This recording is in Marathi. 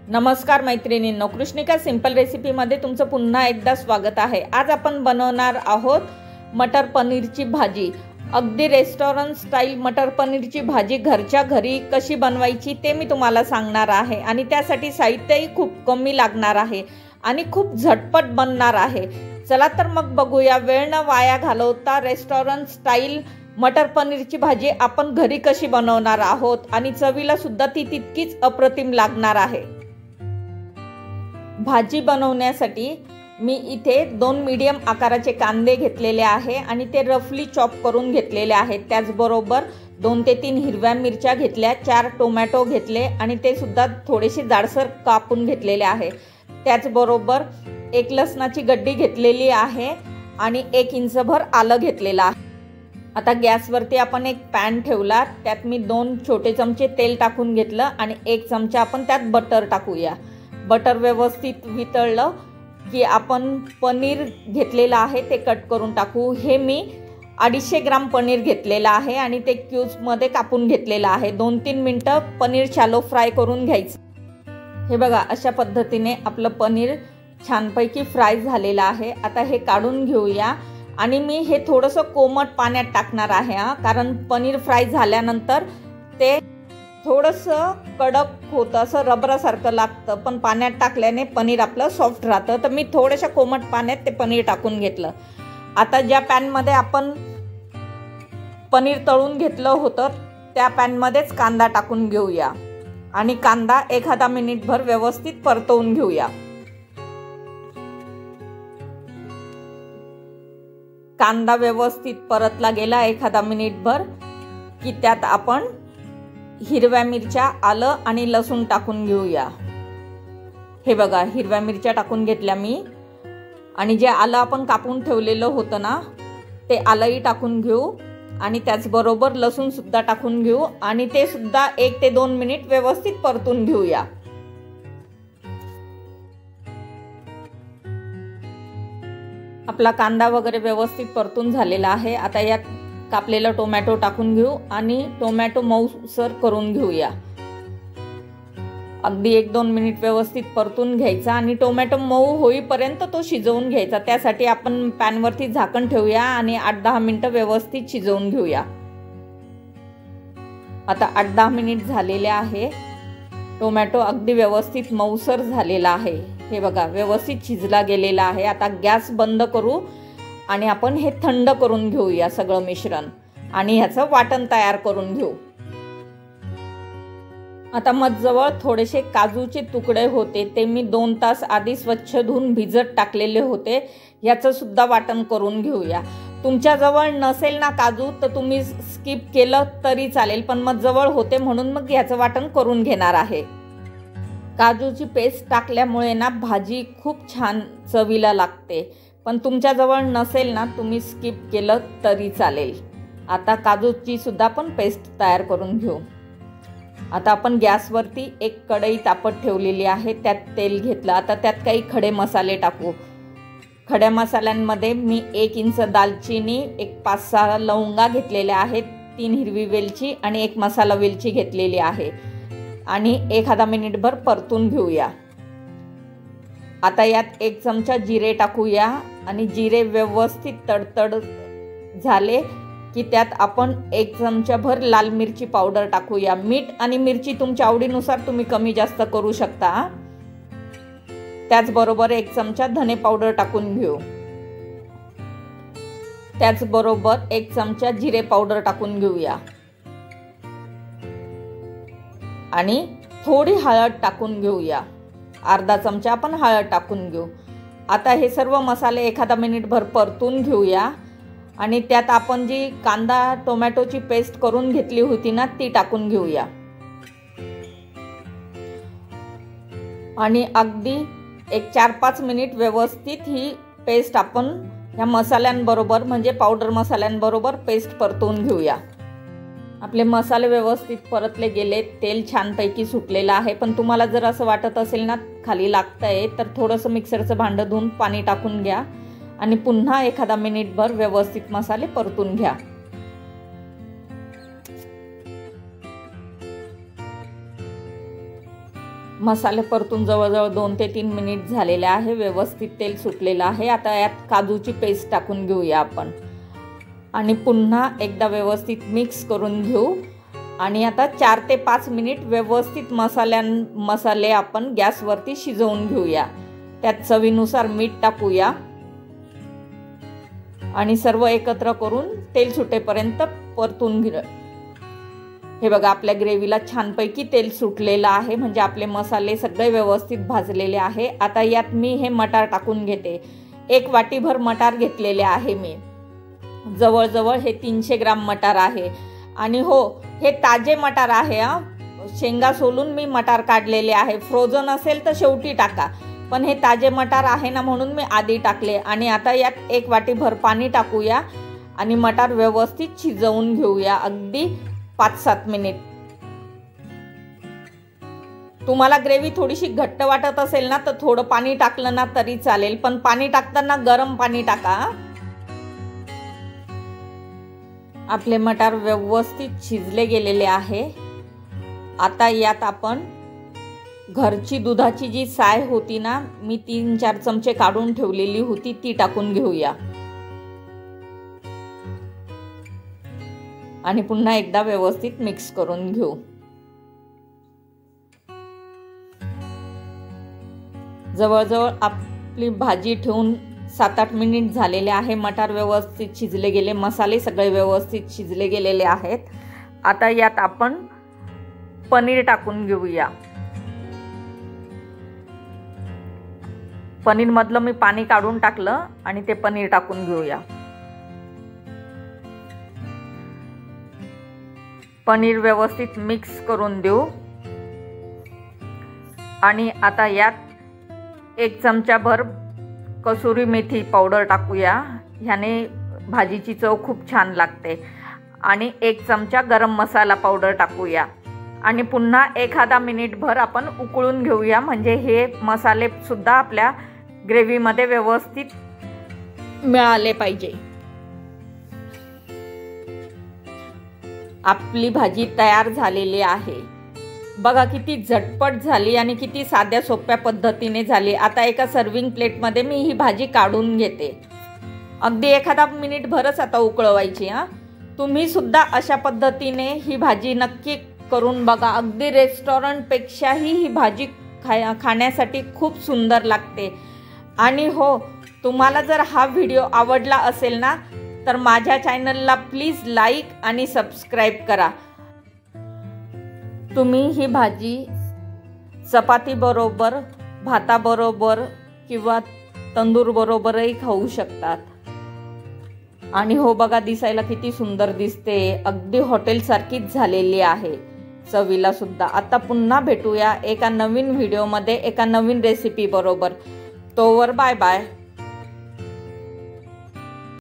नमस्कार मैत्रिणींनो, कृष्णिका सिंपल रेसिपीमध्ये तुमचं पुन्हा एकदा स्वागत आहे। आज आपण बनवणार आहोत मटर पनीरची भाजी। अगदी रेस्टॉरंट स्टाईल मटर पनीरची भाजी घरच्या घरी कशी बनवायची ते मी तुम्हाला सांगणार आहे आणि त्यासाठी साहित्यही खूप कमी लागणार आहे आणि खूप झटपट बनणार आहे। चला तर मग बघूया, वेळ न वाया घालवता रेस्टॉरंट स्टाईल मटर पनीरची भाजी आपण घरी कशी बनवणार आहोत आणि चवीला सुद्धा ती तितकीच अप्रतिम लागणार आहे। भाजी बनवण्यासाठी मी इथे 2 मीडियम आकाराचे कांदे घेतलेले आहे आणि ते रफली चॉप करून घेतलेले आहेत। त्याचबरोबर 2 ते 3 हिरव्या मिरच्या घेतल्या, 4 टोमॅटो घेतले आणि ते सुद्धा थोडेसे जाडसर कापून घेतलेले आहे। त्याचबरोबर 1 लसणाची गड्डी घेतलेली आहे आणि 1 इंचभर आलं घेतलेलं आहे। आता गॅसवरती आपण एक पॅन ठेवला, त्यात मी 2 छोटे चमचे तेल टाकून घेतलं आणि 1 चमचा आपण त्यात बटर टाकूया। बटर व्यवस्थित वितळलं की आपण पनीर घेतलेलं आहे ते कट करून टाकू। हे मी 250 ग्राम पनीर घेतलेलं आहे आणि ते क्यूब्समध्ये कापून घेतलेलं आहे। 2-3 मिनिटं पनीर शॅलो फ्राय करून घ्यायचं। हे बघा, अशा पद्धतीने आपलं पनीर छानपैकी फ्राय झालेलं आहे। आता हे काढून घेऊया आणि मी हे थोडंसं कोमट पाण्यात टाकणार आहे कारण पनीर फ्राय झाल्यानंतर ते थोडंसं कडक होतं, असं रबरासारखं लागतं, पण पाण्यात टाकल्याने पनीर आपलं सॉफ्ट राहतं। तर मी थोड्याशा कोमट पाण्यात ते पनीर टाकून घेतलं। आता ज्या पॅनमध्ये आपण पनीर तळून घेतलं होतं त्या पॅनमध्येच कांदा टाकून घेऊया आणि कांदा एखादा मिनिटभर व्यवस्थित परतवून घेऊया। कांदा व्यवस्थित परतला गेला एखादा मिनिटभर की त्यात आपण हिरव्या मिरच्या, आलं आणि लसूण टाकून घेऊया। हे बघा, हिरव्या मिरच्या टाकून घेतल्या मी आणि जे आलं आपण कापून ठेवलेलं होतं ना ते आलंही टाकून घेऊ आणि त्याचबरोबर लसूण सुद्धा टाकून घेऊ आणि ते सुद्धा 1 ते 2 मिनिट व्यवस्थित परतून घेऊया। आपला कांदा वगैरे व्यवस्थित परतून झालेला आहे। आता यात कापलेला टोमॅटो टाकून घेऊ आणि टोमॅटो मऊसर करून घेऊया। अगदी 1-2 मिनिट व्यवस्थित परतून घ्यायचा आणि टोमॅटो मऊ होईपर्यंत तो शिजवून घ्यायचा। त्यासाठी आपण पॅनवरती झाकण ठेवूया आणि 8-10 मिनिटं व्यवस्थित शिजवून घेऊया। आता 8-10 मिनिट झालेले आहे। टोमॅटो अगदी व्यवस्थित मऊसर झालेला आहे। हे बघा, व्यवस्थित शिजला गेलेला आहे। आता गॅस बंद करू आणि आपण हे थंड करून घेऊया सगळं मिश्रण आणि ह्याचं वाटण तयार करून घेऊ। आता मधजवळ थोडेसे काजूचे तुकडे होते, ते मी 2 तास आधी स्वच्छ धुवून भिजत टाकलेले होते। ह्याचं सुद्धा वाटण करून घेऊया। तुमच्याजवळ नसेल ना काजू तर तुम्ही स्किप केलं तरी चालेल, पण मधजवळ होते म्हणून मग ह्याचं वाटण करून घेणार आहे। काजूची पेस्ट टाकल्यामुळे ना भाजी खूप छान चवीला लागते, पण तुमच्याजवळ नसेल ना तुम्ही स्किप केलं तरी चालेल। आता काजूची सुद्धा आपण पेस्ट तयार करून घेऊ। आता आपण गॅसवरती एक कढई तापत ठेवलेली आहे, त्यात तेल घेतलं। आता त्यात काही खडे मसाले टाकू। खड्या मसाल्यांमध्ये मी 1 इंच दालचिनी, 5-6 लवंगा घेतलेल्या आहेत, 3 हिरवी वेलची आणि 1 मसाला वेलची घेतलेली आहे आणि एखादा मिनिटभर परतून घेऊया। आता यात 1 चमचा जिरे टाकूया आणि जिरे व्यवस्थित तडतड झाले की त्यात आपण 1 चमचाभर लाल मिरची पावडर टाकूया। मीठ आणि मिरची तुमच्या आवडीनुसार तुम्ही कमी जास्त करू शकता। त्याचबरोबर 1 चमचा धने पावडर टाकून घेऊ। त्याचबरोबर 1 चमचा जिरे पावडर टाकून घेऊया आणि थोडी हळद टाकून घेऊया। अर्धा चमचा आपण हळद टाकून घेऊ। आता हे सर्व मसाले एखादा मिनिटभर परतून घेऊया आणि त्यात आपण जी कांदा टोमॅटोची पेस्ट करून घेतली होती ना ती टाकून घेऊया आणि अगदी 4-5 मिनिट व्यवस्थित ही पेस्ट आपण या मसाल्यांबरोबर म्हणजे पावडर मसाल्यांबरोबर पेस्ट परतून घेऊया। आपले मसाले व्यवस्थित परतले गेले, तेल छानपैकी सुटलेलं आहे, पण तुम्हाला जर असं वाटत असेल ना खाली लागतंय तर थोडंसं मिक्सरचं भांडं धुवून पाणी टाकून घ्या आणि पुन्हा एखादा मिनिटभर व्यवस्थित मसाले परतून घ्या। मसाले परतून जवळजवळ 2 ते 3 मिनिट झालेले आहे. व्यवस्थित तेल सुटलेलं आहे. आता यात काजूची पेस्ट टाकून घेऊया आपण आणि पुन्हा एकदा व्यवस्थित मिक्स करून घेऊ. आणि आता 4 ते 5 मिनिट व्यवस्थित मसाले आपण गॅसवरती शिजवून घेऊया. त्यात चवीनुसार मीठ टाकूया आणि सर्व एकत्र करून तेल सुटेपर्यंत परतून घेऊ. हे बघा, आपल्या ग्रेव्हीला छानपैकी तेल सुटलेलं आहे, म्हणजे आपले मसाले सगळे व्यवस्थित भाजलेले आहे. आता यात मी हे मटार टाकून घेते. 1 वाटीभर मटार घेतलेले आहे मी. जवळजवळ हे 300 ग्राम मटार आहे. आणि हो, हे ताजे मटार आहे शेंगा सोलून मी मटार काढलेले आहे. फ्रोझन असेल तर शेवटी टाका, पण हे ताजे मटार आहे ना, म्हणून मी आधी टाकले. आणि आता यात 1 वाटीभर पाणी टाकूया आणि मटार व्यवस्थित शिजवून घेऊया अगदी 5-7 मिनिट. तुम्हाला ग्रेव्ही थोडीशी घट्ट वाटत असेल ना, तर थोडं पाणी टाकलं ना तरी चालेल, पण पाणी टाकताना गरम पाणी टाका. आपले मटार व्यवस्थित शिजले गेलेले आहे. आता यात आपण घरची दुधाची जी साय होती ना, मी 3-4 चमचे काढून ठेवलेली होती, ती टाकून घेऊया आणि पुन्हा एकदा व्यवस्थित मिक्स करून घेऊ. जवळजवळ आपली भाजी ठेवून 7-8 मिनिट झालेले आहे. मटार व्यवस्थित शिजले गेले, मसाले सगळे व्यवस्थित शिजले गेलेले आहेत. आता यात आपण पनीर टाकून घेऊया. पनीरमधलं मी पाणी काढून टाकलं आणि ते पनीर टाकून घेऊया. पनीर व्यवस्थित मिक्स करून देऊ. आणि आता यात 1 चमचाभर कसुरी मेथी पावडर टाकूया. ह्याने भाजीची चव खूप छान लागते. आणि 1 चमचा गरम मसाला पावडर टाकूया आणि पुन्हा एखादा मिनिटभर आपण उकळून घेऊया, म्हणजे हे मसाले सुद्धा आपल्या ग्रेव्हीमध्ये व्यवस्थित मिळाले पाहिजे. आपली भाजी तयार झालेली आहे. बघा किती झटपट झाली आणि किती साध्या सोप्या पद्धतीने झाली. आता एका सर्विंग प्लेटमध्ये मी ही भाजी काढून घेते. अगदी एखादा मिनिटभरच आता उकळवायची. तुम्ही सुद्धा अशा पद्धतीने ही भाजी नक्की करून बघा. अगदी रेस्टॉरंटपेक्षाही ही भाजी खाण्यासाठी खूप सुंदर लागते. आणि हो, तुम्हाला जर हा व्हिडिओ आवडला असेल ना, तर माझ्या चॅनलला प्लीज लाईक आणि सबस्क्राईब करा. तुम्ही ही भाजी चपातीबरोबर, भाताबरोबर किंवा तंदूरबरोबरही खाऊ शकतात. आणि हो बघा, दिसायला किती सुंदर दिसते. अगदी हॉटेलसारखीच झालेली आहे चवीला सुद्धा. आता पुन्हा भेटूया एका नवीन व्हिडिओमध्ये एका नवीन रेसिपी बरोबर. तोवर बाय बाय.